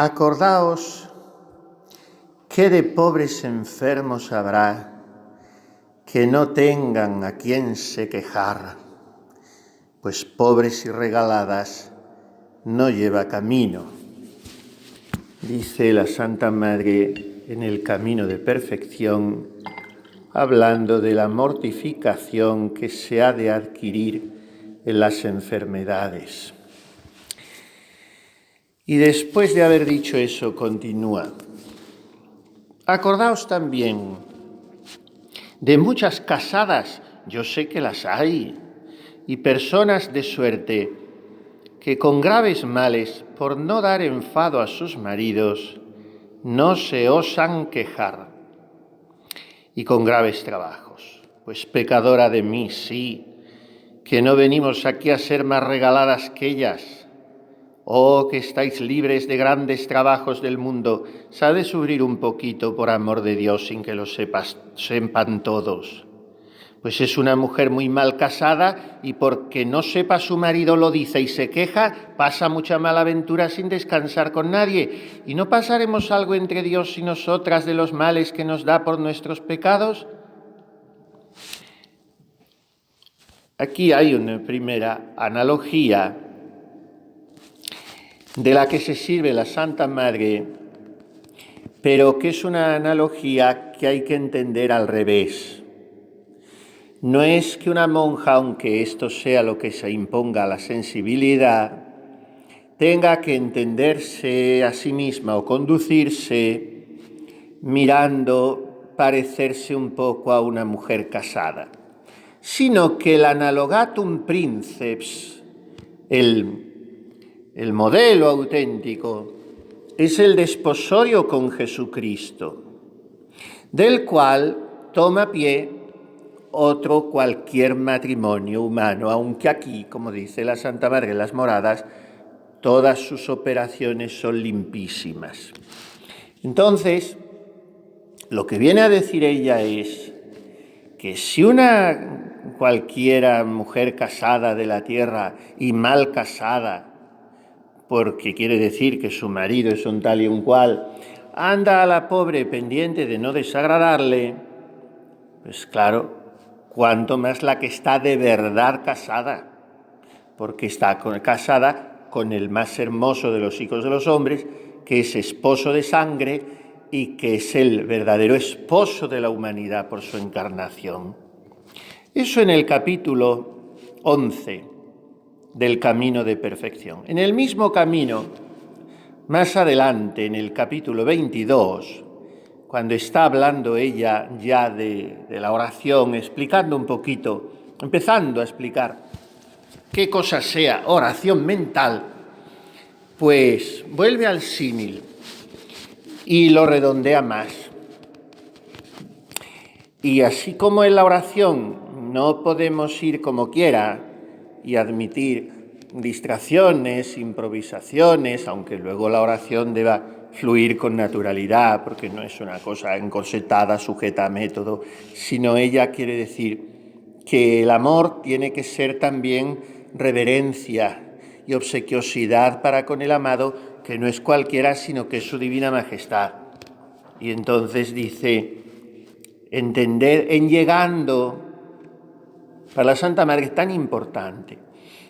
Acordaos qué de pobres enfermos habrá que no tengan a quien se quejar, pues pobres y regaladas no lleva camino. Dice la Santa Madre en el Camino de Perfección, hablando de la mortificación que se ha de adquirir en las enfermedades. Y después de haber dicho eso, continúa. Acordaos también de muchas casadas, yo sé que las hay, y personas de suerte que con graves males, por no dar enfado a sus maridos, no se osan quejar, y con graves trabajos. Pues pecadora de mí, sí, que no venimos aquí a ser más regaladas que ellas. Oh, que estáis libres de grandes trabajos del mundo, sabed sufrir un poquito por amor de Dios sin que lo sepan todos. Pues es una mujer muy mal casada y porque no sepa su marido lo dice y se queja, pasa mucha mala aventura sin descansar con nadie. ¿Y no pasaremos algo entre Dios y nosotras de los males que nos da por nuestros pecados? Aquí hay una primera analogía de la que se sirve la Santa Madre, pero que es una analogía que hay que entender al revés. No es que una monja, aunque esto sea lo que se imponga a la sensibilidad, tenga que entenderse a sí misma o conducirse mirando parecerse un poco a una mujer casada, sino que el analogatum princeps, el modelo auténtico, es el desposorio con Jesucristo, del cual toma pie otro cualquier matrimonio humano, aunque aquí, como dice la Santa Madre en las Moradas, todas sus operaciones son limpísimas. Entonces, lo que viene a decir ella es que si una cualquiera mujer casada de la tierra y mal casada, porque quiere decir que su marido es un tal y un cual, anda a la pobre pendiente de no desagradarle, pues claro, cuanto más la que está de verdad casada, porque está casada con el más hermoso de los hijos de los hombres, que es esposo de sangre y que es el verdadero esposo de la humanidad por su encarnación. Eso en el capítulo 11 del Camino de Perfección. En el mismo camino, más adelante, en el capítulo 22, cuando está hablando ella ya de la oración, explicando un poquito, empezando a explicar qué cosa sea oración mental, pues vuelve al símil y lo redondea más. Y así como en la oración no podemos ir como quiera y admitir distracciones, improvisaciones, aunque luego la oración deba fluir con naturalidad, porque no es una cosa encorsetada, sujeta a método, sino ella quiere decir que el amor tiene que ser también reverencia y obsequiosidad para con el amado, que no es cualquiera, sino que es su divina majestad. Y entonces dice, entender en llegando, para la Santa Madre es tan importante.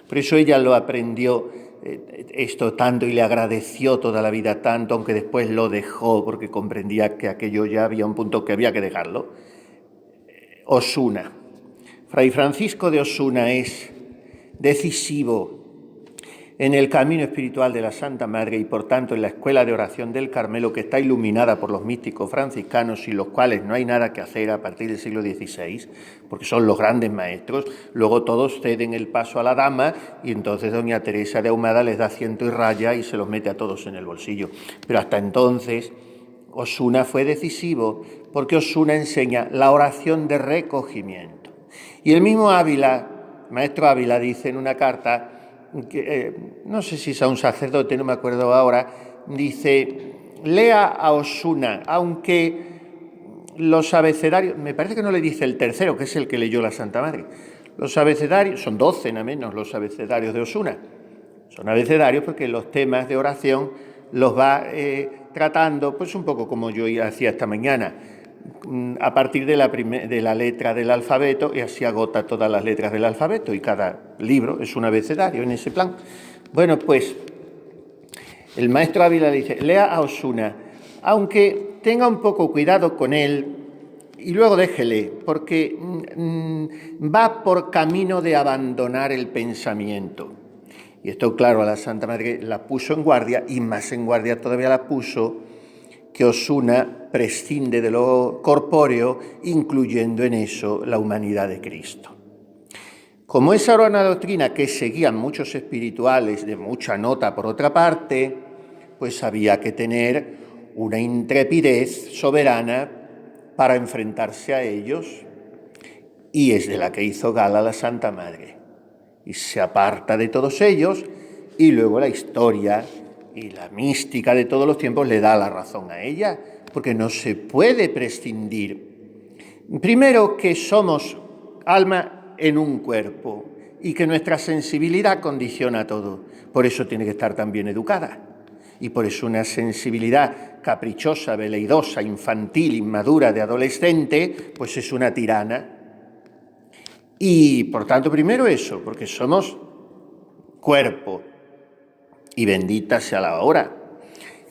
Por eso ella lo aprendió esto tanto y le agradeció toda la vida tanto, aunque después lo dejó porque comprendía que aquello ya había un punto que había que dejarlo. Osuna. Fray Francisco de Osuna es decisivo en el camino espiritual de la Santa Madre y por tanto en la escuela de oración del Carmelo, que está iluminada por los místicos franciscanos y los cuales no hay nada que hacer a partir del siglo XVI, porque son los grandes maestros. Luego todos ceden el paso a la dama y entonces doña Teresa de Ahumada les da ciento y raya y se los mete a todos en el bolsillo. Pero hasta entonces Osuna fue decisivo porque Osuna enseña la oración de recogimiento. Y el mismo Ávila, maestro Ávila, dice en una carta, que, no sé si es a un sacerdote, no me acuerdo ahora, dice, lea a Osuna, aunque los abecedarios, me parece que no le dice el tercero, que es el que leyó la Santa Madre, los abecedarios, son 12 nada menos los abecedarios de Osuna, son abecedarios porque los temas de oración los va tratando, pues un poco como yo hacía esta mañana, a partir de la letra del alfabeto, y así agota todas las letras del alfabeto, y cada libro es un abecedario en ese plan. Bueno, pues el maestro Ávila le dice, lea a Osuna, aunque tenga un poco cuidado con él, y luego déjele, porque va por camino de abandonar el pensamiento. Y esto, claro, a la Santa Madre la puso en guardia, y más en guardia todavía la puso, que Osuna prescinde de lo corpóreo, incluyendo en eso la humanidad de Cristo. Como esa era una doctrina que seguían muchos espirituales de mucha nota por otra parte, pues había que tener una intrepidez soberana para enfrentarse a ellos, y es de la que hizo gala la Santa Madre. Y se aparta de todos ellos, y luego la historia y la mística de todos los tiempos le da la razón a ella, porque no se puede prescindir. Primero, que somos alma en un cuerpo y que nuestra sensibilidad condiciona todo. Por eso tiene que estar también educada. Y por eso una sensibilidad caprichosa, veleidosa, infantil, inmadura, de adolescente, pues es una tirana. Y por tanto, primero eso, porque somos cuerpo, y bendita sea la hora.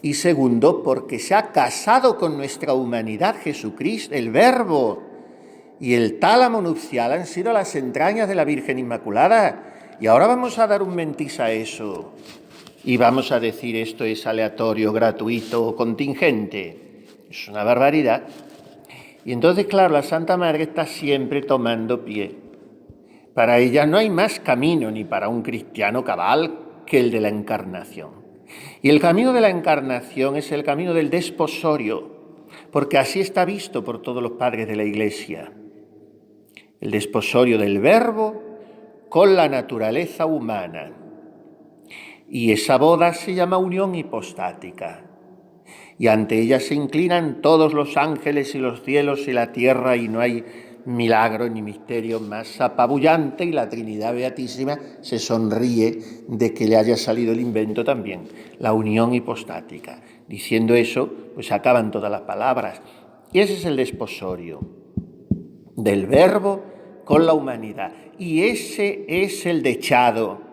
Y segundo, porque se ha casado con nuestra humanidad Jesucristo, el Verbo, y el tálamo nupcial han sido las entrañas de la Virgen Inmaculada. Y ahora vamos a dar un mentís a eso. Y vamos a decir esto es aleatorio, gratuito o contingente. Es una barbaridad. Y entonces, claro, la Santa Madre está siempre tomando pie. Para ella no hay más camino ni para un cristiano cabal que el de la encarnación. Y el camino de la encarnación es el camino del desposorio, porque así está visto por todos los padres de la Iglesia. El desposorio del Verbo con la naturaleza humana. Y esa boda se llama unión hipostática. Y ante ella se inclinan todos los ángeles y los cielos y la tierra, y no hay milagro ni misterio más apabullante, y la Trinidad Beatísima se sonríe de que le haya salido el invento también, la unión hipostática. Diciendo eso, pues acaban todas las palabras. Y ese es el desposorio del Verbo con la humanidad. Y ese es el dechado.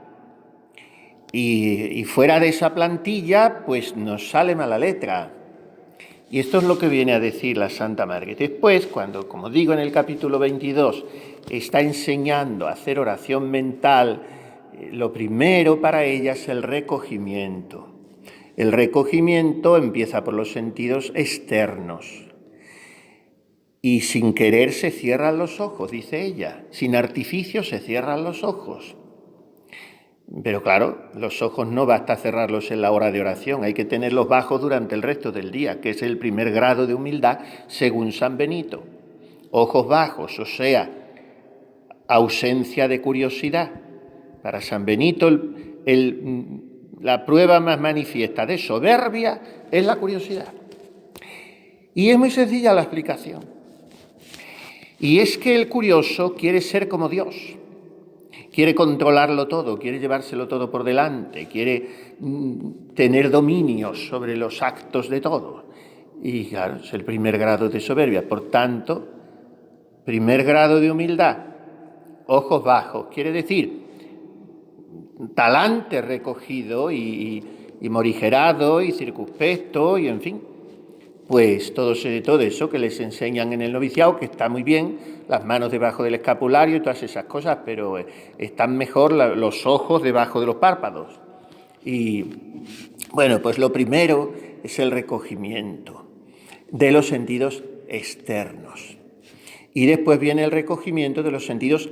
Y fuera de esa plantilla, pues nos sale mala letra. Y esto es lo que viene a decir la Santa Madre. Después, cuando, como digo en el capítulo 22, está enseñando a hacer oración mental, lo primero para ella es el recogimiento. El recogimiento empieza por los sentidos externos. Y sin querer se cierran los ojos, dice ella. Sin artificio se cierran los ojos. Pero claro, los ojos no basta cerrarlos en la hora de oración, hay que tenerlos bajos durante el resto del día, que es el primer grado de humildad según San Benito. Ojos bajos, o sea, ausencia de curiosidad. Para San Benito la prueba más manifiesta de soberbia es la curiosidad. Y es muy sencilla la explicación. Y es que el curioso quiere ser como Dios. Quiere controlarlo todo, quiere llevárselo todo por delante, quiere tener dominio sobre los actos de todo. Y claro, es el primer grado de soberbia. Por tanto, primer grado de humildad, ojos bajos, quiere decir talante recogido y morigerado y circunspecto y en fin. Pues todo eso que les enseñan en el noviciado, que está muy bien, las manos debajo del escapulario y todas esas cosas, pero están mejor los ojos debajo de los párpados. Y bueno, pues lo primero es el recogimiento de los sentidos externos. Y después viene el recogimiento de los sentidos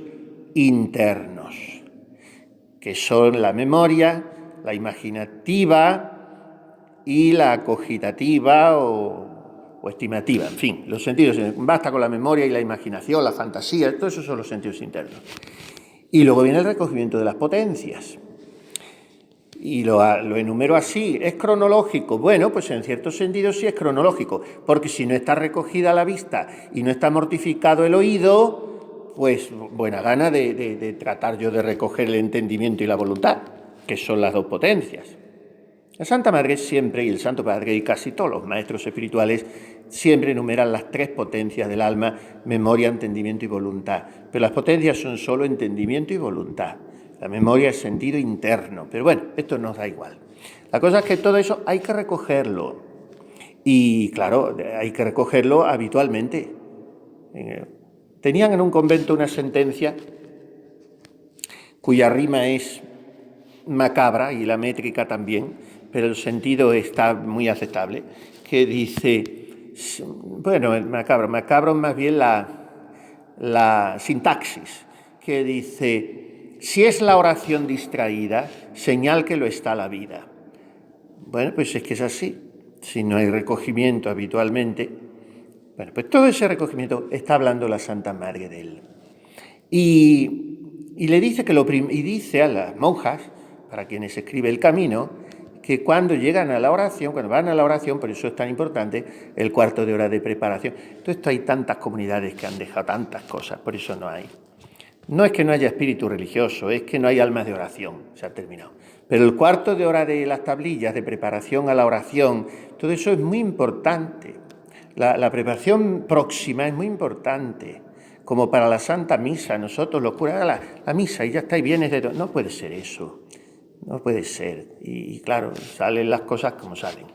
internos, que son la memoria, la imaginativa y la cogitativa o estimativa, en fin, los sentidos, basta con la memoria y la imaginación, la fantasía, todos esos son los sentidos internos. Y luego viene el recogimiento de las potencias. Y lo enumero así, ¿es cronológico? Bueno, pues en cierto sentido sí es cronológico, porque si no está recogida la vista y no está mortificado el oído, pues buena gana de tratar yo de recoger el entendimiento y la voluntad, que son las dos potencias. La Santa Madre siempre, y el Santo Padre, y casi todos los maestros espirituales, siempre enumeran las tres potencias del alma: memoria, entendimiento y voluntad. Pero las potencias son solo entendimiento y voluntad. La memoria es sentido interno. Pero bueno, esto nos da igual. La cosa es que todo eso hay que recogerlo. Y claro, hay que recogerlo habitualmente. Tenían en un convento una sentencia cuya rima es macabra y la métrica también, pero el sentido está muy aceptable, que dice, bueno, macabro más bien la sintaxis, que dice: si es la oración distraída, señal que lo está la vida. Bueno, pues es que es así. Si no hay recogimiento habitualmente, bueno, pues todo ese recogimiento está hablando la Santa Madre de él. Y le dice y dice a las monjas, para quienes escribe el camino, que cuando llegan a la oración, cuando van a la oración, por eso es tan importante el cuarto de hora de preparación. Entonces, esto hay tantas comunidades que han dejado tantas cosas, por eso no hay. No es que no haya espíritu religioso, es que no hay almas de oración, se ha terminado. Pero el cuarto de hora de las tablillas de preparación a la oración, todo eso es muy importante. La preparación próxima es muy importante, como para la Santa Misa. Nosotros los curas, la misa y ya está, y vienes de todo. No puede ser eso, no puede ser. Y claro, salen las cosas como salen.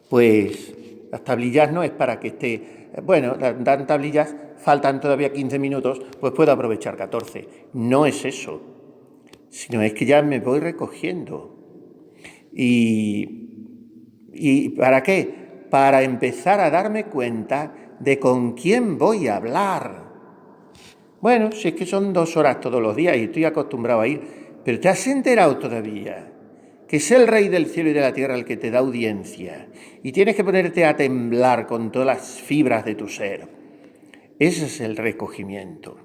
Pues las tablillas no es para que esté, bueno, dan tablillas, faltan todavía 15 minutos, pues puedo aprovechar 14. No es eso, sino es que ya me voy recogiendo. ¿Y para qué? Para empezar a darme cuenta de con quién voy a hablar. Bueno, si es que son 2 horas todos los días y estoy acostumbrado a ir, pero ¿te has enterado todavía que es el Rey del cielo y de la tierra el que te da audiencia y tienes que ponerte a temblar con todas las fibras de tu ser? Ese es el recogimiento.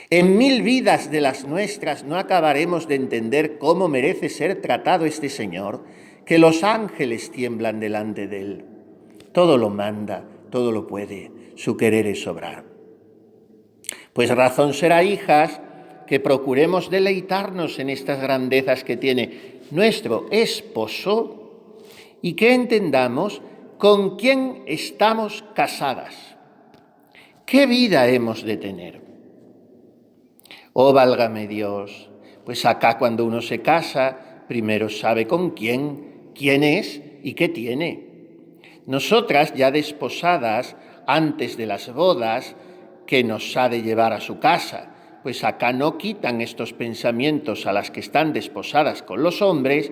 En 1000 vidas de las nuestras no acabaremos de entender cómo merece ser tratado este Señor, que los ángeles tiemblan delante de él. Todo lo manda, todo lo puede, su querer es obrar. Pues razón será, hijas, que procuremos deleitarnos en estas grandezas que tiene nuestro esposo y que entendamos con quién estamos casadas. ¿Qué vida hemos de tener? Oh, válgame Dios, pues acá cuando uno se casa, primero sabe con quién es y qué tiene. Nosotras, ya desposadas, antes de las bodas, que nos ha de llevar a su casa, pues acá no quitan estos pensamientos a las que están desposadas con los hombres.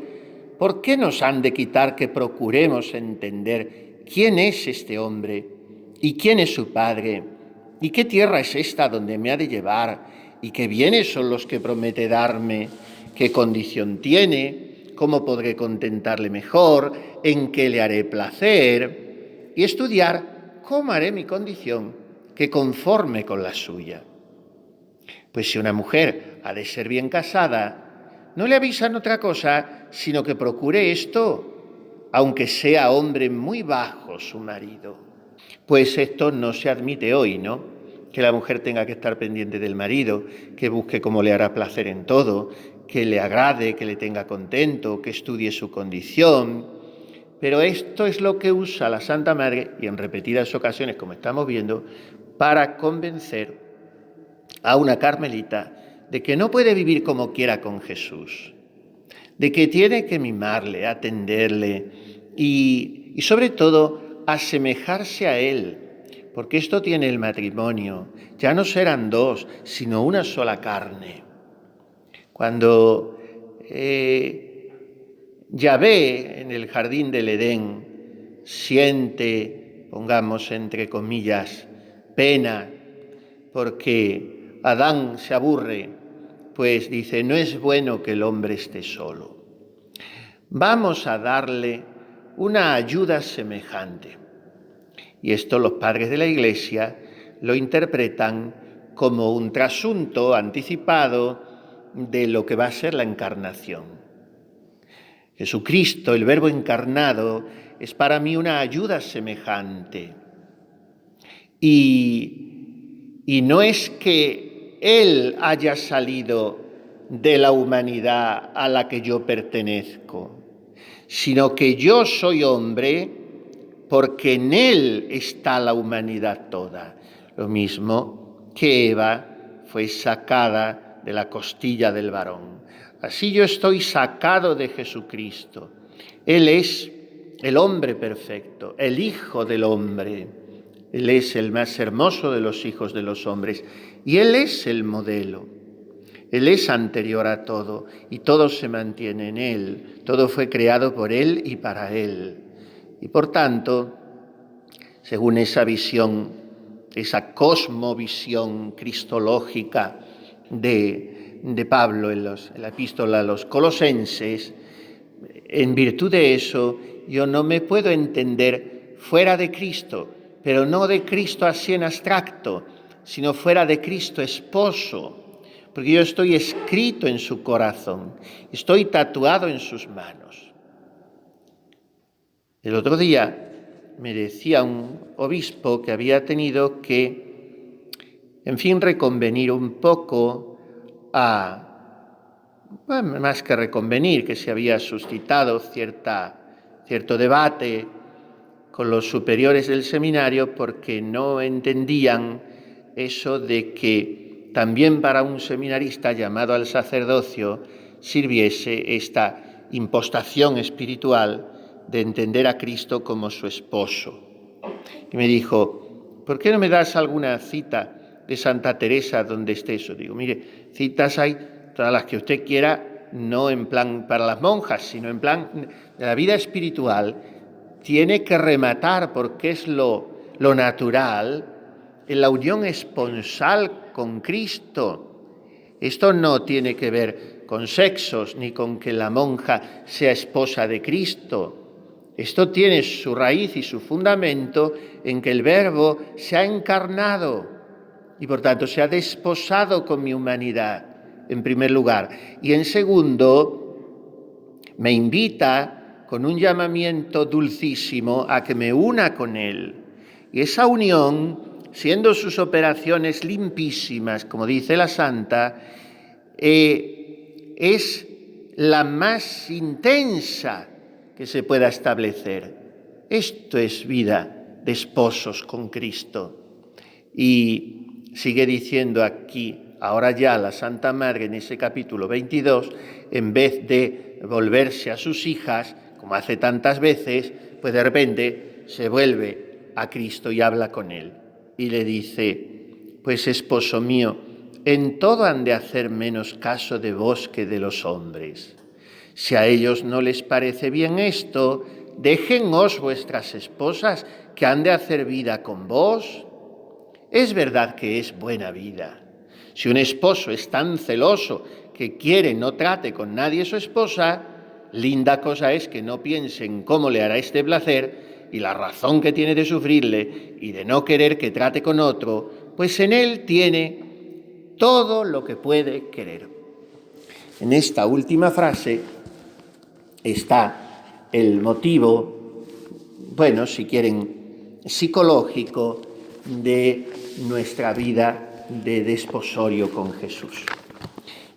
¿Por qué nos han de quitar que procuremos entender quién es este hombre y quién es su padre y qué tierra es esta donde me ha de llevar y qué bienes son los que promete darme, qué condición tiene, cómo podré contentarle mejor, en qué le haré placer, y estudiar cómo haré mi condición que conforme con la suya? Pues si una mujer ha de ser bien casada, no le avisan otra cosa, sino que procure esto, aunque sea hombre muy bajo su marido. Pues esto no se admite hoy, ¿no? Que la mujer tenga que estar pendiente del marido, que busque cómo le hará placer en todo, que le agrade, que le tenga contento, que estudie su condición. Pero esto es lo que usa la Santa Madre, y en repetidas ocasiones, como estamos viendo, para convencer a una carmelita de que no puede vivir como quiera con Jesús, de que tiene que mimarle, atenderle y sobre todo asemejarse a Él, porque esto tiene el matrimonio. Ya no serán 2, sino una sola carne. Cuando Yahvé en el jardín del Edén siente, pongamos entre comillas, pena porque Adán se aburre, pues dice: no es bueno que el hombre esté solo. Vamos a darle una ayuda semejante. Y esto los padres de la Iglesia lo interpretan como un trasunto anticipado de lo que va a ser la encarnación. Jesucristo, el Verbo encarnado, es para mí una ayuda semejante. Y no es que Él haya salido de la humanidad a la que yo pertenezco, sino que yo soy hombre porque en él está la humanidad toda. Lo mismo que Eva fue sacada de la costilla del varón. Así yo estoy sacado de Jesucristo. Él es el hombre perfecto, el Hijo del hombre. Él es el más hermoso de los hijos de los hombres y Él es el modelo. Él es anterior a todo y todo se mantiene en Él. Todo fue creado por Él y para Él. Y por tanto, según esa visión, esa cosmovisión cristológica de Pablo en la epístola a los Colosenses, en virtud de eso, yo no me puedo entender fuera de Cristo, pero no de Cristo así en abstracto, sino fuera de Cristo esposo, porque yo estoy escrito en su corazón, estoy tatuado en sus manos. El otro día me decía un obispo que había tenido que, en fin, reconvenir un poco más que reconvenir, que se había suscitado cierto debate con los superiores del seminario porque no entendían eso de que también para un seminarista llamado al sacerdocio sirviese esta impostación espiritual de entender a Cristo como su esposo. Y me dijo, ¿por qué no me das alguna cita de Santa Teresa donde esté eso? Digo, mire, citas hay todas las que usted quiera, no en plan para las monjas, sino en plan de la vida espiritual. Tiene que rematar, porque es lo natural, en la unión esponsal con Cristo. Esto no tiene que ver con sexos, ni con que la monja sea esposa de Cristo. Esto tiene su raíz y su fundamento en que el Verbo se ha encarnado y por tanto se ha desposado con mi humanidad, en primer lugar. Y en segundo, me invita con un llamamiento dulcísimo a que me una con Él. Y esa unión, siendo sus operaciones limpísimas, como dice la Santa, es la más intensa que se pueda establecer. Esto es vida de esposos con Cristo. Y sigue diciendo aquí, ahora ya la Santa Madre en ese capítulo 22, en vez de volverse a sus hijas, como hace tantas veces, pues de repente se vuelve a Cristo y habla con él. Y le dice, pues esposo mío, en todo han de hacer menos caso de vos que de los hombres. Si a ellos no les parece bien esto, déjenos vuestras esposas que han de hacer vida con vos. Es verdad que es buena vida. Si un esposo es tan celoso que quiere no trate con nadie su esposa, linda cosa es que no piense en cómo le hará este placer y la razón que tiene de sufrirle y de no querer que trate con otro, pues en él tiene todo lo que puede querer. En esta última frase está el motivo, bueno, si quieren, psicológico de nuestra vida de desposorio con Jesús.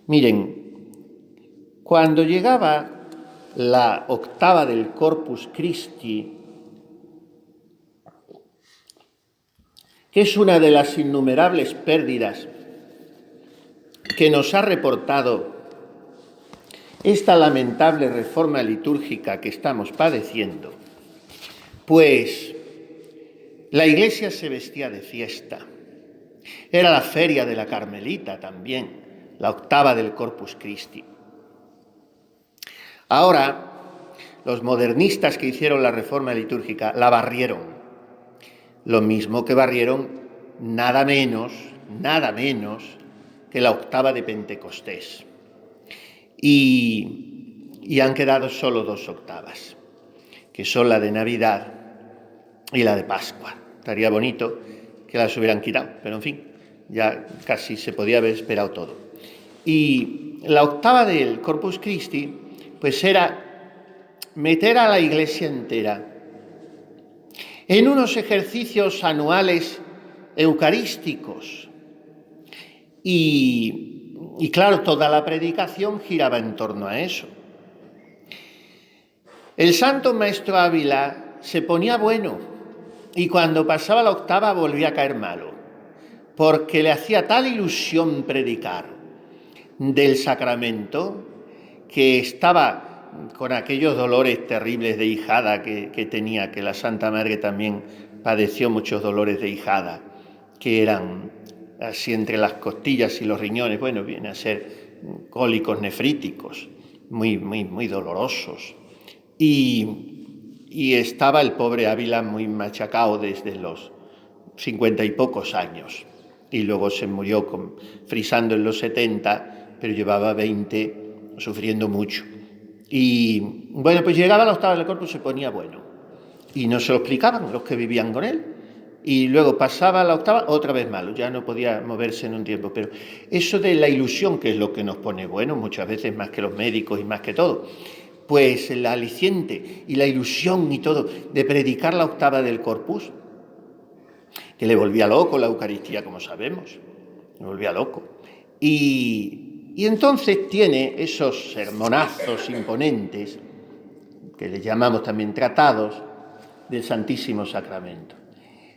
Miren, cuando llegaba la octava del Corpus Christi, que es una de las innumerables pérdidas que nos ha reportado esta lamentable reforma litúrgica que estamos padeciendo, pues la Iglesia se vestía de fiesta. Era la feria de la Carmelita también, la octava del Corpus Christi. Ahora, los modernistas que hicieron la reforma litúrgica la barrieron, lo mismo que barrieron nada menos que la octava de Pentecostés. Y han quedado solo dos octavas, que son la de Navidad y la de Pascua. Estaría bonito que las hubieran quitado, pero en fin, ya casi se podía haber esperado todo. Y la octava del Corpus Christi, pues era meter a la Iglesia entera en unos ejercicios anuales eucarísticos. Y claro, toda la predicación giraba en torno a eso. El santo maestro Ávila se ponía bueno y cuando pasaba la octava volvía a caer malo, porque le hacía tal ilusión predicar del sacramento que estaba con aquellos dolores terribles de hijada que tenía, que la Santa Madre también padeció muchos dolores de hijada, que eran así entre las costillas y los riñones, bueno, viene a ser cólicos nefríticos, muy dolorosos. Y estaba el pobre Ávila muy machacado desde los 50 y pocos años. Y luego se murió frisando en los 70, pero llevaba 20 sufriendo mucho. Y bueno, pues llegaba a la octava del Corpus, se ponía bueno. Y no se lo explicaban los que vivían con él. Y luego pasaba la octava, otra vez malo, ya no podía moverse en un tiempo. Pero eso de la ilusión, que es lo que nos pone bueno, muchas veces más que los médicos y más que todo, pues el aliciente y la ilusión y todo de predicar la octava del Corpus, que le volvía loco la Eucaristía, como sabemos, le volvía loco. Y entonces tiene esos sermonazos imponentes, que le llamamos también tratados, del Santísimo Sacramento,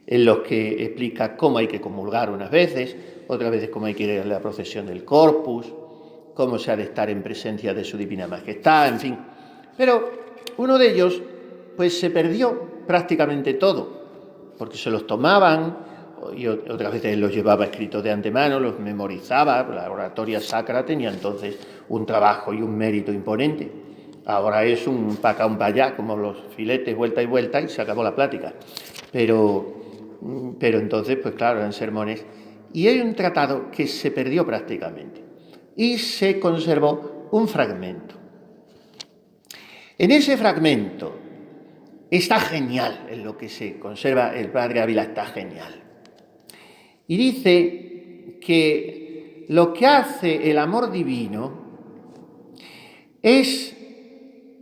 en los que explica cómo hay que comulgar unas veces, otras veces cómo hay que ir a la procesión del Corpus, cómo se ha de estar en presencia de su Divina Majestad, en fin. Pero uno de ellos, pues se perdió prácticamente todo, porque se los tomaban, y otras veces los llevaba escritos de antemano, los memorizaba. La oratoria sacra tenía entonces un trabajo y un mérito imponente. Ahora es un pa' acá, un pa' allá, como los filetes, vuelta y vuelta, y se acabó la plática. Pero entonces, pues claro, eran sermones. Y hay un tratado que se perdió prácticamente, y se conservó un fragmento. En ese fragmento está genial, en lo que se conserva el padre Ávila está genial. Y dice que lo que hace el amor divino es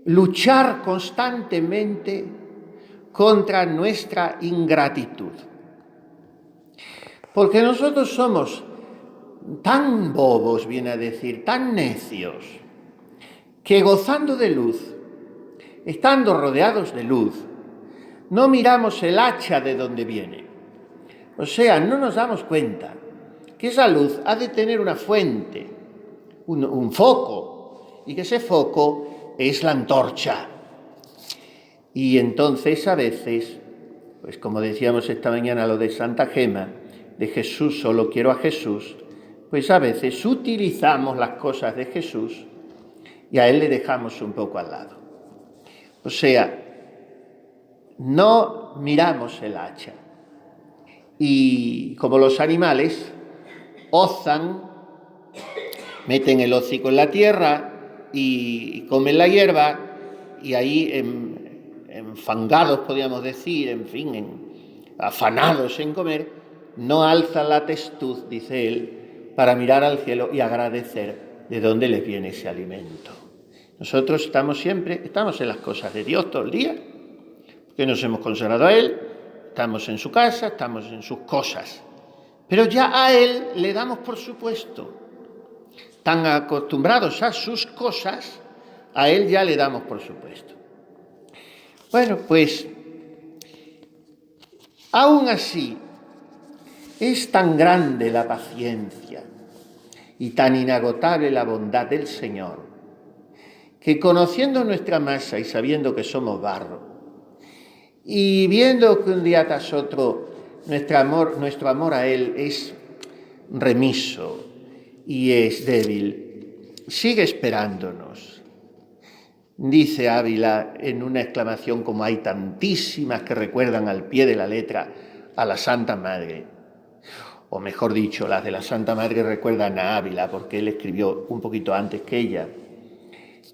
luchar constantemente contra nuestra ingratitud. Porque nosotros somos tan bobos, viene a decir, tan necios, que gozando de luz, estando rodeados de luz, no miramos el hacha de donde viene. O sea, no nos damos cuenta que esa luz ha de tener una fuente, un foco, y que ese foco es la antorcha. Y entonces a veces, pues como decíamos esta mañana lo de Santa Gema, de Jesús solo quiero a Jesús, pues a veces utilizamos las cosas de Jesús y a Él le dejamos un poco al lado. O sea, no miramos el hacha. Y como los animales, ozan, meten el hocico en la tierra y comen la hierba, y ahí enfangados, podríamos decir, en fin, afanados en comer, no alzan la testuz, dice él, para mirar al cielo y agradecer de dónde les viene ese alimento. Nosotros estamos en las cosas de Dios todo el día, que nos hemos consagrado a Él, estamos en su casa, estamos en sus cosas. Pero ya a Él le damos por supuesto. Tan acostumbrados a sus cosas, a Él ya le damos por supuesto. Bueno, pues, aún así, es tan grande la paciencia y tan inagotable la bondad del Señor, que conociendo nuestra masa y sabiendo que somos barro, y viendo que un día tras otro nuestro amor a Él es remiso y es débil, sigue esperándonos. Dice Ávila en una exclamación como hay tantísimas que recuerdan al pie de la letra a la Santa Madre, o mejor dicho, las de la Santa Madre recuerdan a Ávila porque él escribió un poquito antes que ella.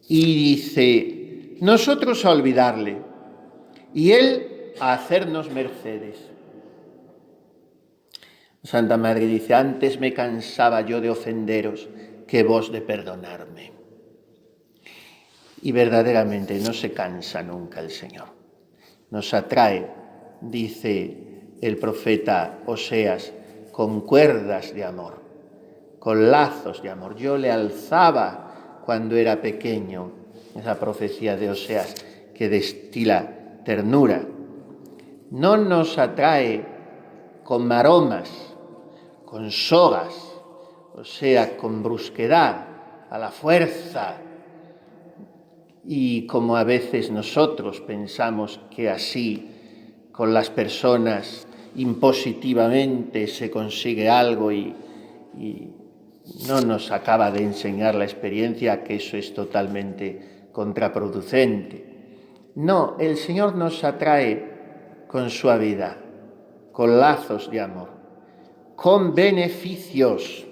Y dice, nosotros a olvidarle y Él a hacernos mercedes. Santa Madre dice, antes me cansaba yo de ofenderos que vos de perdonarme. Y verdaderamente no se cansa nunca el Señor. Nos atrae, dice el profeta Oseas, con cuerdas de amor, con lazos de amor. Yo le alzaba cuando era pequeño, esa profecía de Oseas, que destila ternura. No nos atrae con maromas, con sogas, o sea, con brusquedad, a la fuerza. Y como a veces nosotros pensamos que así con las personas impositivamente se consigue algo y no nos acaba de enseñar la experiencia que eso es totalmente contraproducente. No, el Señor nos atrae con suavidad, con lazos de amor, con beneficios,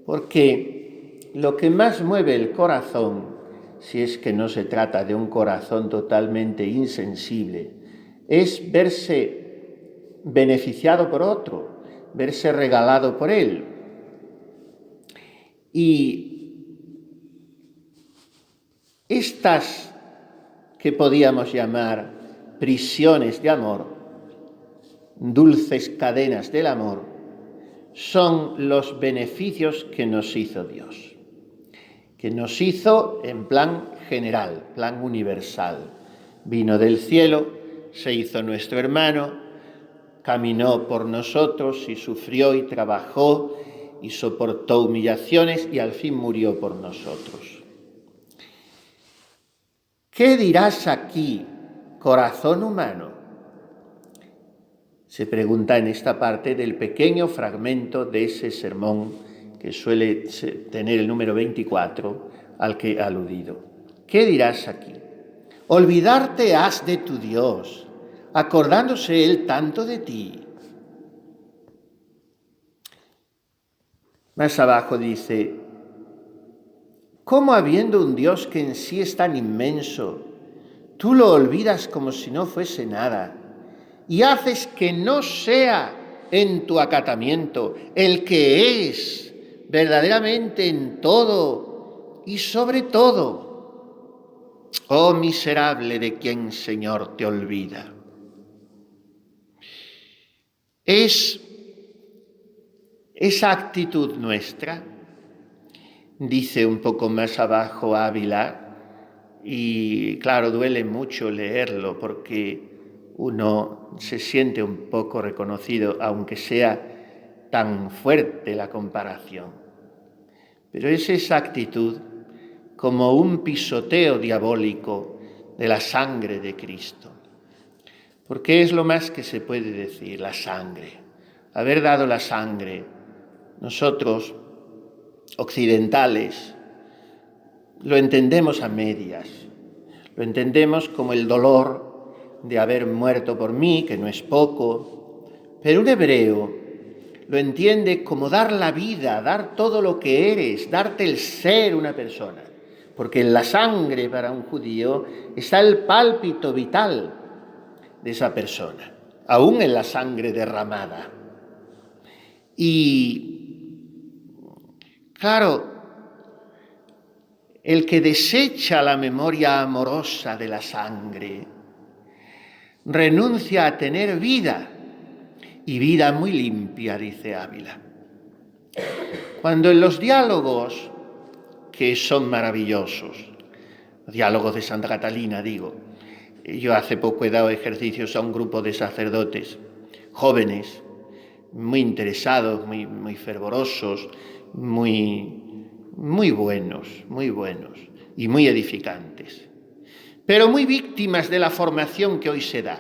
porque lo que más mueve el corazón, si es que no se trata de un corazón totalmente insensible, es verse beneficiado por otro, verse regalado por él. Y estas que podíamos llamar prisiones de amor, dulces cadenas del amor, son los beneficios que nos hizo Dios, que nos hizo en plan general, plan universal. Vino del cielo, se hizo nuestro hermano, caminó por nosotros y sufrió y trabajó y soportó humillaciones y al fin murió por nosotros. ¿Qué dirás aquí, corazón humano? Se pregunta en esta parte del pequeño fragmento de ese sermón que suele tener el número 24 al que he aludido. ¿Qué dirás aquí? Olvidarte has de tu Dios, acordándose Él tanto de ti. Más abajo dice, ¿cómo habiendo un Dios que en sí es tan inmenso, tú lo olvidas como si no fuese nada y haces que no sea en tu acatamiento el que es verdaderamente en todo y sobre todo? Oh miserable de quien, Señor, te olvida. Es esa actitud nuestra, dice un poco más abajo Ávila, y claro, duele mucho leerlo porque uno se siente un poco reconocido, aunque sea tan fuerte la comparación. Pero es esa actitud como un pisoteo diabólico de la sangre de Cristo. Porque es lo más que se puede decir, la sangre. Haber dado la sangre, nosotros, occidentales, lo entendemos a medias. Lo entendemos como el dolor de haber muerto por mí, que no es poco. Pero un hebreo lo entiende como dar la vida, dar todo lo que eres, darte el ser una persona. Porque en la sangre para un judío está el pálpito vital de esa persona, aún en la sangre derramada. Y, claro, el que desecha la memoria amorosa de la sangre renuncia a tener vida, y vida muy limpia, dice Ávila. Cuando en los diálogos, que son maravillosos, diálogos de Santa Catalina, digo, yo hace poco he dado ejercicios a un grupo de sacerdotes jóvenes, muy interesados, muy fervorosos, muy buenos y muy edificantes, pero muy víctimas de la formación que hoy se da,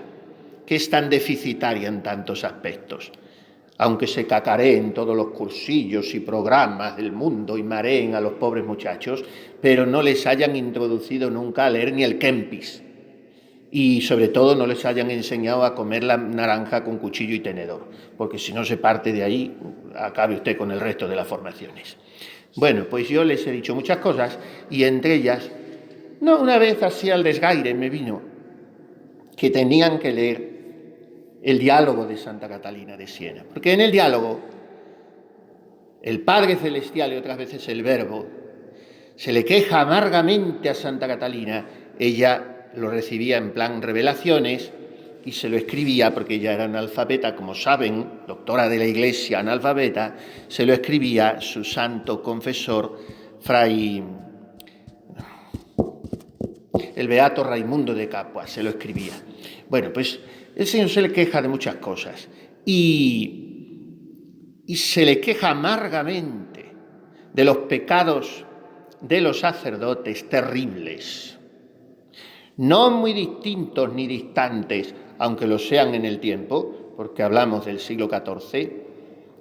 que es tan deficitaria en tantos aspectos. Aunque se cacareen todos los cursillos y programas del mundo y mareen a los pobres muchachos, pero no les hayan introducido nunca a leer ni el Kempis. Y sobre todo no les hayan enseñado a comer la naranja con cuchillo y tenedor, porque si no se parte de ahí, acabe usted con el resto de las formaciones. Bueno, pues yo les he dicho muchas cosas y entre ellas, no, una vez así al desgaire me vino que tenían que leer el diálogo de Santa Catalina de Siena, porque en el diálogo el Padre Celestial y otras veces el Verbo se le queja amargamente a Santa Catalina. Ella lo recibía en plan revelaciones y se lo escribía, porque ella era analfabeta, como saben, doctora de la Iglesia, analfabeta, se lo escribía su santo confesor, Fray el beato Raimundo de Capua se lo escribía. Bueno, pues el Señor se le queja de muchas cosas y se le queja amargamente de los pecados de los sacerdotes terribles, no muy distintos ni distantes, aunque lo sean en el tiempo, porque hablamos del siglo XIV,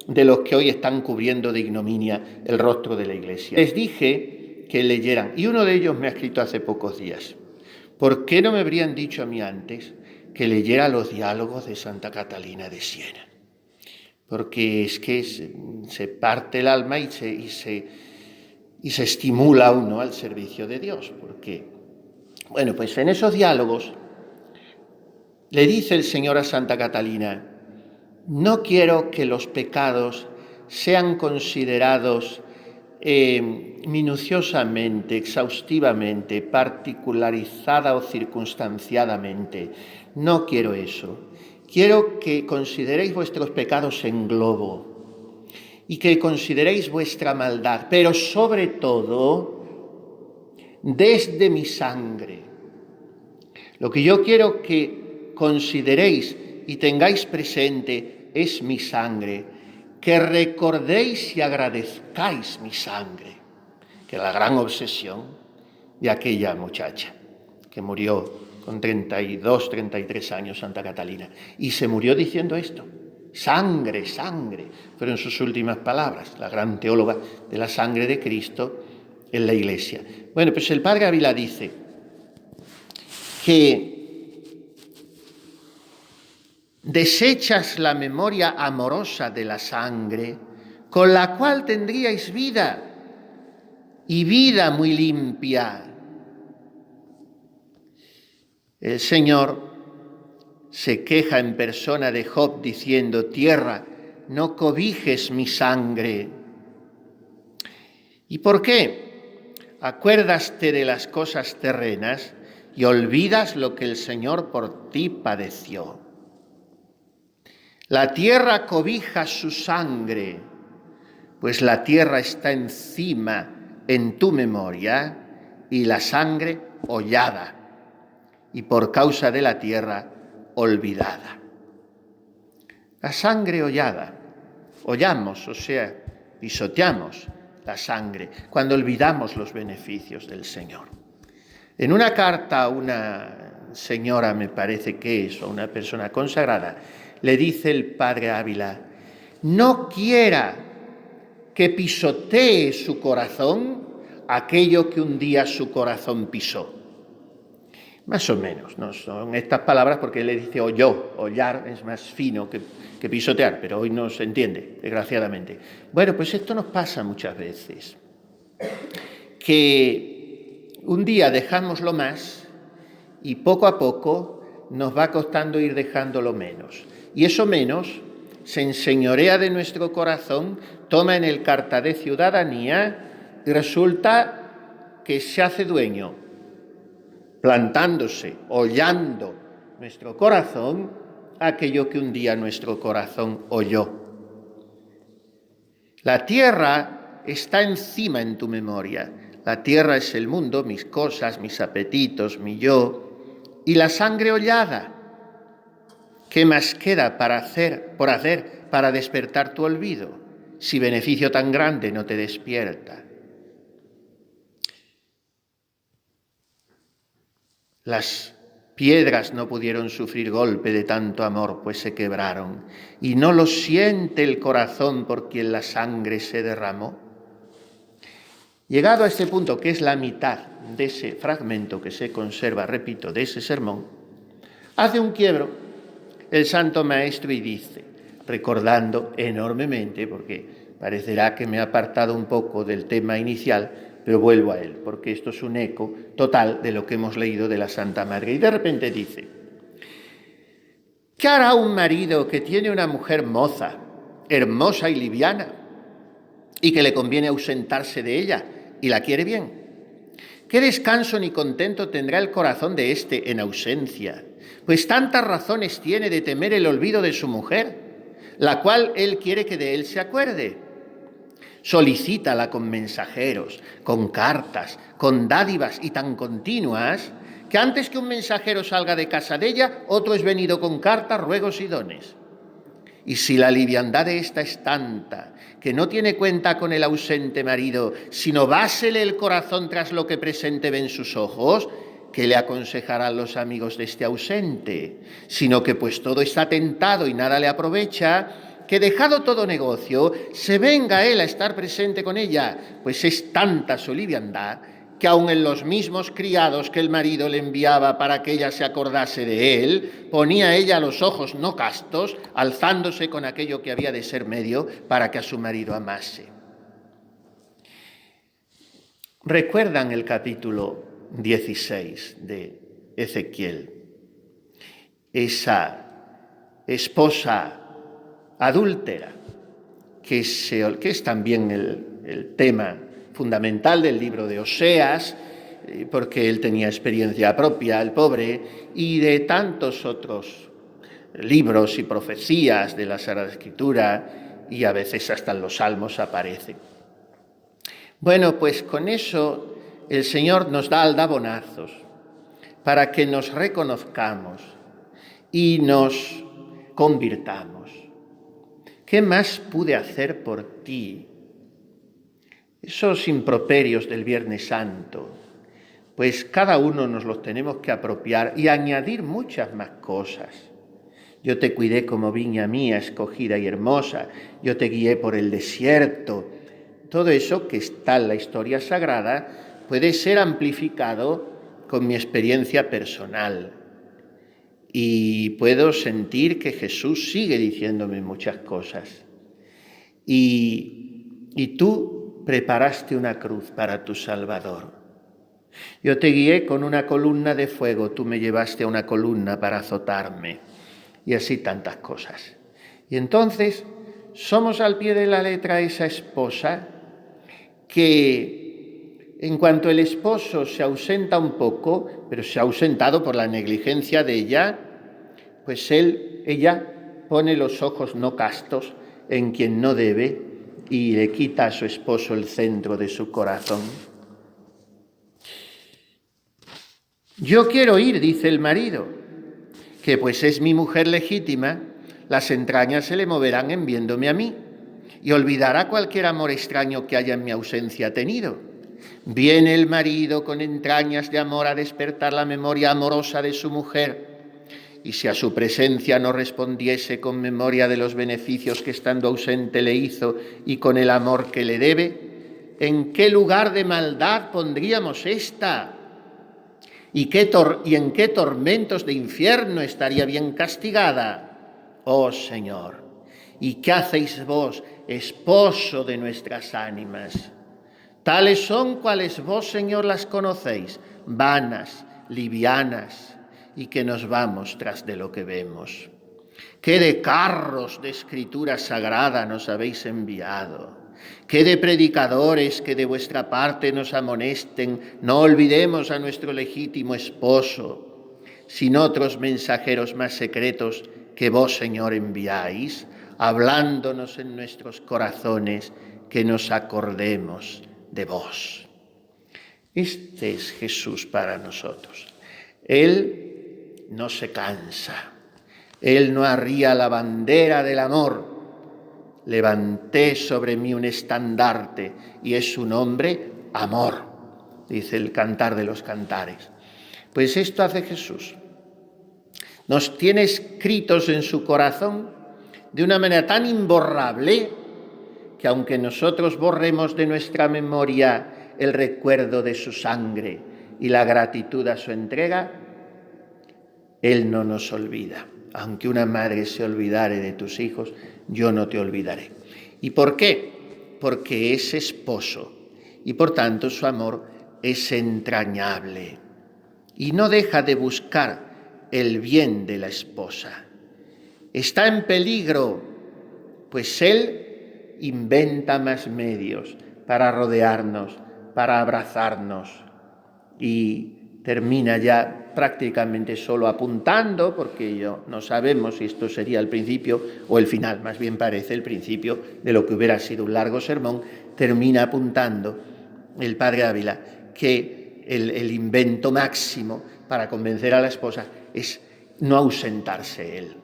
de los que hoy están cubriendo de ignominia el rostro de la Iglesia. Les dije que leyeran, y uno de ellos me ha escrito hace pocos días: ¿por qué no me habrían dicho a mí antes que leyera los diálogos de Santa Catalina de Siena? Porque es que se parte el alma y se estimula uno al servicio de Dios. Porque, bueno, pues en esos diálogos le dice el Señor a Santa Catalina: no quiero que los pecados sean considerados minuciosamente, exhaustivamente, particularizada o circunstanciadamente. No quiero eso. Quiero que consideréis vuestros pecados en globo y que consideréis vuestra maldad, pero sobre todo desde mi sangre. Lo que yo quiero que consideréis y tengáis presente es mi sangre, que recordéis y agradezcáis mi sangre, que es la gran obsesión de aquella muchacha que murió con 32, 33 años, Santa Catalina, y se murió diciendo esto: sangre, sangre, fueron sus últimas palabras, la gran teóloga de la sangre de Cristo en la Iglesia. Bueno, pues el padre Ávila dice que desechas la memoria amorosa de la sangre, con la cual tendríais vida, y vida muy limpia. El Señor se queja en persona de Job diciendo: tierra, no cobijes mi sangre. ¿Y por qué? Acuérdaste de las cosas terrenas y olvidas lo que el Señor por ti padeció. La tierra cobija su sangre, pues la tierra está encima en tu memoria y la sangre hollada, y por causa de la tierra olvidada. La sangre hollada, hollamos, o sea, pisoteamos la sangre cuando olvidamos los beneficios del Señor. En una carta a una señora, me parece que es, o una persona consagrada, le dice el padre Ávila: no quiera que pisotee su corazón aquello que un día su corazón pisó. Más o menos, no son estas palabras porque él le dice holló, hollar es más fino que pisotear, pero hoy no se entiende, desgraciadamente. Bueno, pues esto nos pasa muchas veces, que un día dejamos lo más y poco a poco nos va costando ir dejándolo menos. Y eso menos se enseñorea de nuestro corazón, toma en el carta de ciudadanía y resulta que se hace dueño, plantándose, hollando nuestro corazón, aquello que un día nuestro corazón holló. La tierra está encima en tu memoria. La tierra es el mundo, mis cosas, mis apetitos, mi yo, y la sangre hollada. ¿Qué más queda por hacer para despertar tu olvido, si beneficio tan grande no te despierta? Las piedras no pudieron sufrir golpe de tanto amor, pues se quebraron, y no lo siente el corazón por quien la sangre se derramó. Llegado a este punto, que es la mitad de ese fragmento que se conserva, repito, de ese sermón, hace un quiebro el Santo Maestro y dice, recordando enormemente, porque parecerá que me he apartado un poco del tema inicial, pero vuelvo a él, porque esto es un eco total de lo que hemos leído de la Santa Madre. Y de repente dice: ¿qué hará un marido que tiene una mujer moza, hermosa y liviana, y que le conviene ausentarse de ella y la quiere bien? ¿Qué descanso ni contento tendrá el corazón de éste en ausencia? Pues tantas razones tiene de temer el olvido de su mujer, la cual él quiere que de él se acuerde. Solicítala con mensajeros, con cartas, con dádivas y tan continuas que antes que un mensajero salga de casa de ella, otro es venido con cartas, ruegos y dones. Y si la liviandad de esta es tanta, que no tiene cuenta con el ausente marido, sino básele el corazón tras lo que presente ven sus ojos, ¿qué le aconsejarán los amigos de este ausente? Sino que pues todo está tentado y nada le aprovecha, que dejado todo negocio, se venga él a estar presente con ella, pues es tanta su liviandad, que aun en los mismos criados que el marido le enviaba para que ella se acordase de él, ponía ella los ojos no castos, alzándose con aquello que había de ser medio para que a su marido amase. ¿Recuerdan el capítulo 16 de Ezequiel? Esa esposa adúltera, que es también el tema fundamental del libro de Oseas, porque él tenía experiencia propia, el pobre, y de tantos otros libros y profecías de la Sagrada Escritura, y a veces hasta en los Salmos aparece. Bueno, pues con eso el Señor nos da aldabonazos para que nos reconozcamos y nos convirtamos. ¿Qué más pude hacer por ti? Esos improperios del Viernes Santo, pues cada uno nos los tenemos que apropiar y añadir muchas más cosas. Yo te cuidé como viña mía, escogida y hermosa. Yo te guié por el desierto. Todo eso que está en la historia sagrada puede ser amplificado con mi experiencia personal. Y puedo sentir que Jesús sigue diciéndome muchas cosas. Y tú preparaste una cruz para tu Salvador. Yo te guié con una columna de fuego, tú me llevaste a una columna para azotarme. Y así tantas cosas. Y entonces somos al pie de la letra esa esposa que en cuanto el esposo se ausenta un poco, pero se ha ausentado por la negligencia de ella, pues ella pone los ojos no castos en quien no debe y le quita a su esposo el centro de su corazón. Yo quiero ir, dice el marido, que pues es mi mujer legítima, las entrañas se le moverán en viéndome a mí y olvidará cualquier amor extraño que haya en mi ausencia tenido. Viene el marido con entrañas de amor a despertar la memoria amorosa de su mujer, y si a su presencia no respondiese con memoria de los beneficios que estando ausente le hizo y con el amor que le debe, ¿en qué lugar de maldad pondríamos esta? ¿Y en qué tormentos de infierno estaría bien castigada? Oh Señor, ¿y qué hacéis vos, esposo de nuestras ánimas? Tales son cuales vos, Señor, las conocéis, vanas, livianas, y que nos vamos tras de lo que vemos. ¿Qué de carros de escritura sagrada nos habéis enviado? ¿Qué de predicadores que de vuestra parte nos amonesten? No olvidemos a nuestro legítimo esposo, sin otros mensajeros más secretos que vos, Señor, enviáis, hablándonos en nuestros corazones, que nos acordemos de vos. Este es Jesús para nosotros. Él no se cansa. Él no arría la bandera del amor. Levanté sobre mí un estandarte y es su nombre amor, dice el Cantar de los Cantares. Pues esto hace Jesús. Nos tiene escritos en su corazón de una manera tan imborrable que aunque nosotros borremos de nuestra memoria el recuerdo de su sangre y la gratitud a su entrega, Él no nos olvida. Aunque una madre se olvidare de tus hijos, yo no te olvidaré. ¿Y por qué? Porque es esposo y por tanto su amor es entrañable y no deja de buscar el bien de la esposa. Está en peligro, pues él inventa más medios para rodearnos, para abrazarnos y termina ya prácticamente solo apuntando, porque no sabemos si esto sería el principio o el final, más bien parece el principio de lo que hubiera sido un largo sermón, termina apuntando el padre Ávila que el invento máximo para convencer a la esposa es no ausentarse él,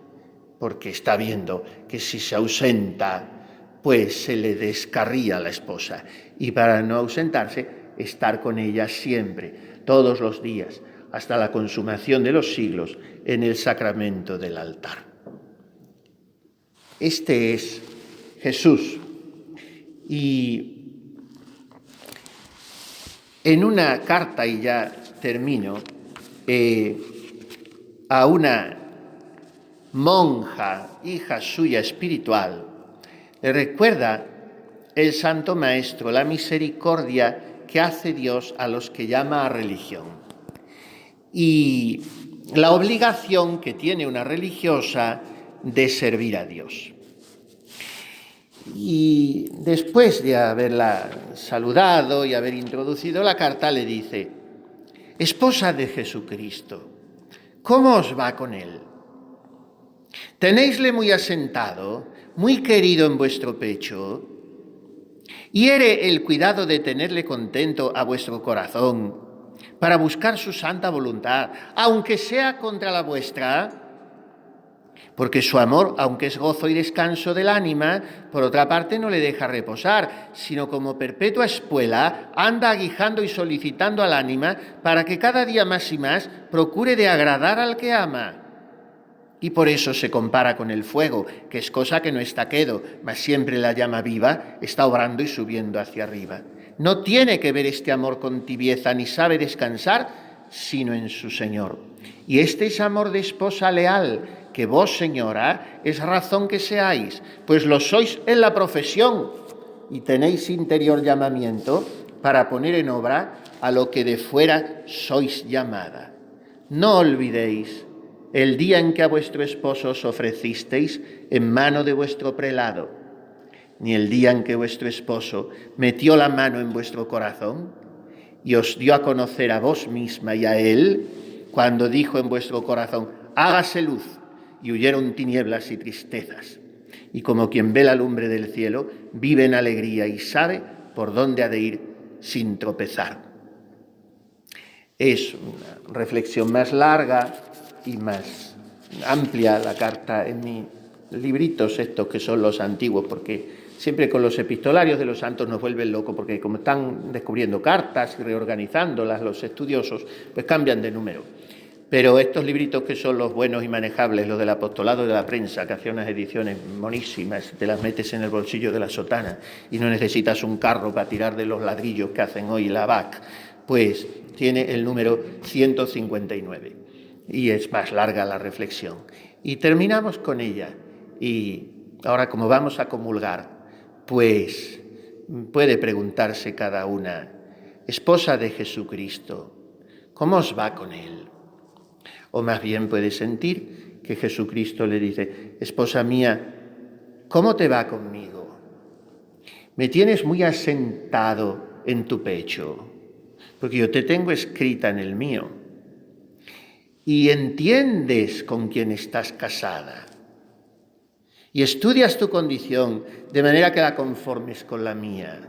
porque está viendo que si se ausenta, pues se le descarría a la esposa. Y para no ausentarse, estar con ella siempre, todos los días, hasta la consumación de los siglos, en el sacramento del altar. Este es Jesús. Y en una carta, y ya termino, a una monja, hija suya espiritual, le recuerda el Santo Maestro la misericordia que hace Dios a los que llama a religión y la obligación que tiene una religiosa de servir a Dios. Y después de haberla saludado y haber introducido la carta, le dice: esposa de Jesucristo, ¿cómo os va con él? Tenéisle muy asentado, muy querido en vuestro pecho. ¿Hiere el cuidado de tenerle contento a vuestro corazón para buscar su santa voluntad, aunque sea contra la vuestra? Porque su amor, aunque es gozo y descanso del ánima, por otra parte no le deja reposar, sino como perpetua espuela anda aguijando y solicitando al ánima para que cada día más y más procure de agradar al que ama. Y por eso se compara con el fuego, que es cosa que no está quedo, mas siempre la llama viva está obrando y subiendo hacia arriba. No tiene que ver este amor con tibieza, ni sabe descansar, sino en su Señor. Y este es amor de esposa leal, que vos, señora, es razón que seáis, pues lo sois en la profesión y tenéis interior llamamiento para poner en obra a lo que de fuera sois llamada. No olvidéis el día en que a vuestro esposo os ofrecisteis en mano de vuestro prelado, ni el día en que vuestro esposo metió la mano en vuestro corazón y os dio a conocer a vos misma y a él, cuando dijo en vuestro corazón: hágase luz, y huyeron tinieblas y tristezas. Y como quien ve la lumbre del cielo, vive en alegría y sabe por dónde ha de ir sin tropezar. Es una reflexión más larga y más amplia la carta en mis libritos estos que son los antiguos, porque siempre con los epistolarios de los santos nos vuelven locos, porque como están descubriendo cartas y reorganizándolas los estudiosos, pues cambian de número. Pero estos libritos que son los buenos y manejables, los del apostolado de la prensa, que hacía unas ediciones monísimas, te las metes en el bolsillo de la sotana y no necesitas un carro para tirar de los ladrillos que hacen hoy la BAC, pues tiene el número 159 y es más larga la reflexión. Y terminamos con ella. Y ahora, como vamos a comulgar, pues puede preguntarse cada una: esposa de Jesucristo, ¿cómo os va con él? O más bien puede sentir que Jesucristo le dice: esposa mía, ¿cómo te va conmigo? Me tienes muy asentado en tu pecho, porque yo te tengo escrita en el mío. Y entiendes con quién estás casada. Y estudias tu condición de manera que la conformes con la mía.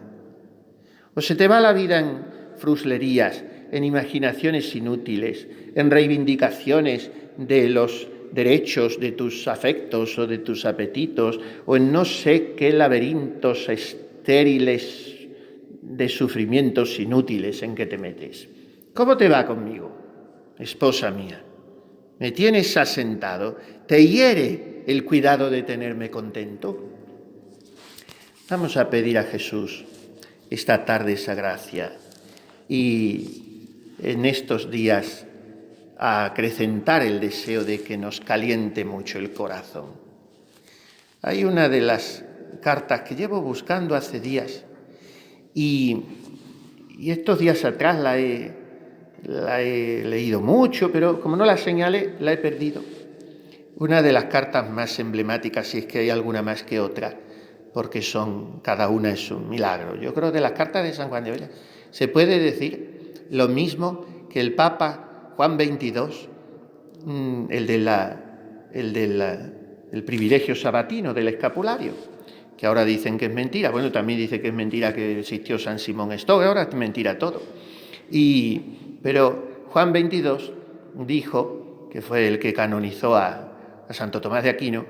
O se te va la vida en fruslerías, en imaginaciones inútiles, en reivindicaciones de los derechos de tus afectos o de tus apetitos, o en no sé qué laberintos estériles de sufrimientos inútiles en que te metes. ¿Cómo te va conmigo, esposa mía? ¿Me tienes asentado? ¿Te hiere el cuidado de tenerme contento? Vamos a pedir a Jesús esta tarde esa gracia y en estos días a acrecentar el deseo de que nos caliente mucho el corazón. Hay una de las cartas que llevo buscando hace días y estos días atrás la he leído mucho, pero como no la señalé, la he perdido. Una de las cartas más emblemáticas, si es que hay alguna más que otra, porque cada una es un milagro. Yo creo que de las cartas de San Juan de Olla se puede decir lo mismo que el Papa Juan XXII, el privilegio sabatino del escapulario, que ahora dicen que es mentira. Bueno, también dice que es mentira que existió San Simón Stock, ahora es mentira todo. Pero Juan XXII dijo, que fue el que canonizó a Santo Tomás de Aquino,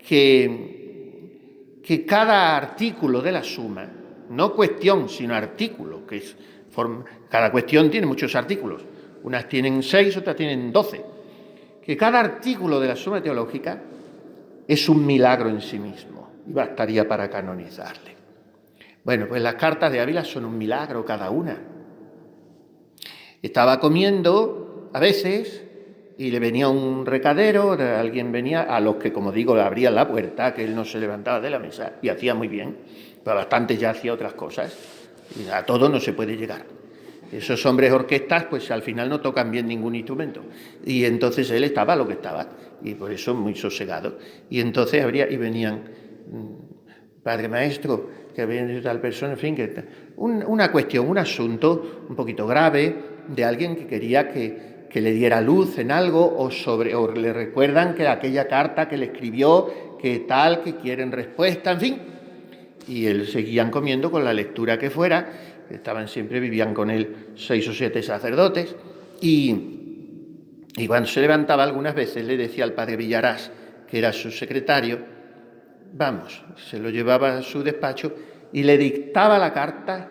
que cada artículo de la suma, no cuestión, sino artículo, cada cuestión tiene muchos artículos, unas tienen 6, otras tienen 12, que cada artículo de la suma teológica es un milagro en sí mismo y bastaría para canonizarle. Bueno, pues las cartas de Ávila son un milagro cada una. Estaba comiendo a veces y le venía un recadero, alguien venía, a los que, como digo, le abrían la puerta, que él no se levantaba de la mesa y hacía muy bien, pero bastante ya hacía otras cosas y a todo no se puede llegar. Esos hombres orquestas, pues al final no tocan bien ningún instrumento. Y entonces él estaba lo que estaba, y por eso muy sosegado. Y entonces venían, padre maestro, que había tal persona, en fin, una cuestión, un asunto un poquito grave de alguien que quería que le diera luz en algo, o le recuerdan que aquella carta que le escribió, que tal, que quieren respuesta, en fin. Y él seguían comiendo con la lectura que fuera. Vivían con él 6 o 7 sacerdotes, y cuando se levantaba algunas veces le decía al padre Villarás, que era su secretario, vamos, se lo llevaba a su despacho y le dictaba la carta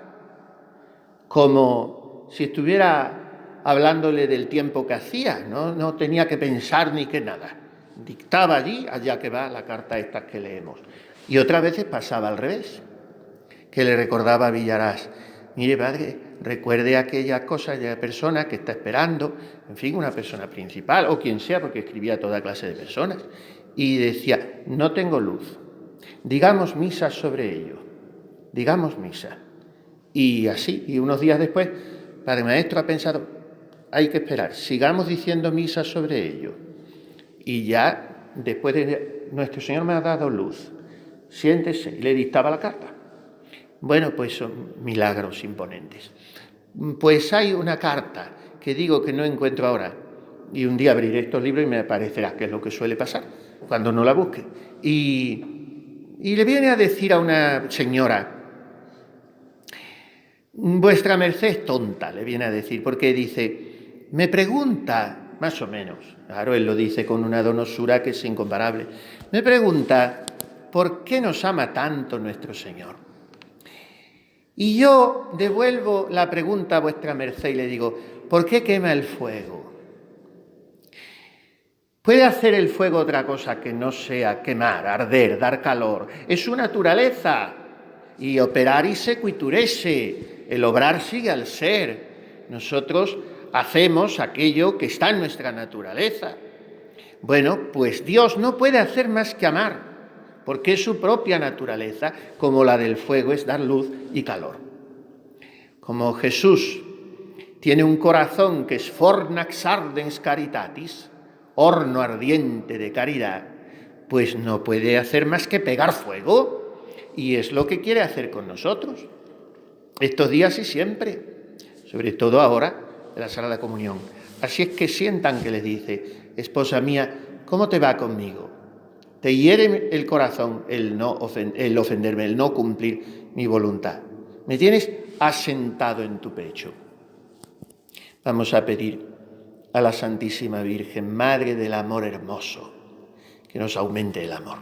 como si estuviera hablándole del tiempo que hacía, no tenía que pensar ni que nada. Dictaba allá que va la carta esta que leemos. Y otras veces pasaba al revés, que le recordaba a Villarás, mire, padre, recuerde aquella cosa, aquella persona que está esperando, en fin, una persona principal, o quien sea, porque escribía a toda clase de personas, y decía, no tengo luz, digamos misa sobre ello, digamos misa. Y así, y unos días después, padre maestro ha pensado, hay que esperar, sigamos diciendo misa sobre ello. Y ya, después de, nuestro Señor me ha dado luz, siéntese, y le dictaba la carta. Bueno, pues son milagros imponentes. Pues hay una carta que digo que no encuentro ahora, y un día abriré estos libros y me aparecerá, que es lo que suele pasar cuando no la busque. Y le viene a decir a una señora, vuestra merced es tonta, le viene a decir, porque dice, me pregunta, más o menos, claro, él lo dice con una donosura que es incomparable, me pregunta, ¿por qué nos ama tanto nuestro Señor? Y yo devuelvo la pregunta a vuestra merced y le digo, ¿por qué quema el fuego? ¿Puede hacer el fuego otra cosa que no sea quemar, arder, dar calor? Es su naturaleza. Y operari sequitur esse, el obrar sigue al ser. Nosotros hacemos aquello que está en nuestra naturaleza. Bueno, pues Dios no puede hacer más que amar, porque es su propia naturaleza, como la del fuego es dar luz y calor. Como Jesús tiene un corazón que es fornax ardens caritatis, horno ardiente de caridad, pues no puede hacer más que pegar fuego, y es lo que quiere hacer con nosotros, estos días y siempre, sobre todo ahora, en la Sagrada Comunión. Así es que sientan que les dice, esposa mía, ¿cómo te va conmigo? Te hiere el corazón el ofenderme, el no cumplir mi voluntad. Me tienes asentado en tu pecho. Vamos a pedir a la Santísima Virgen, Madre del Amor Hermoso, que nos aumente el amor.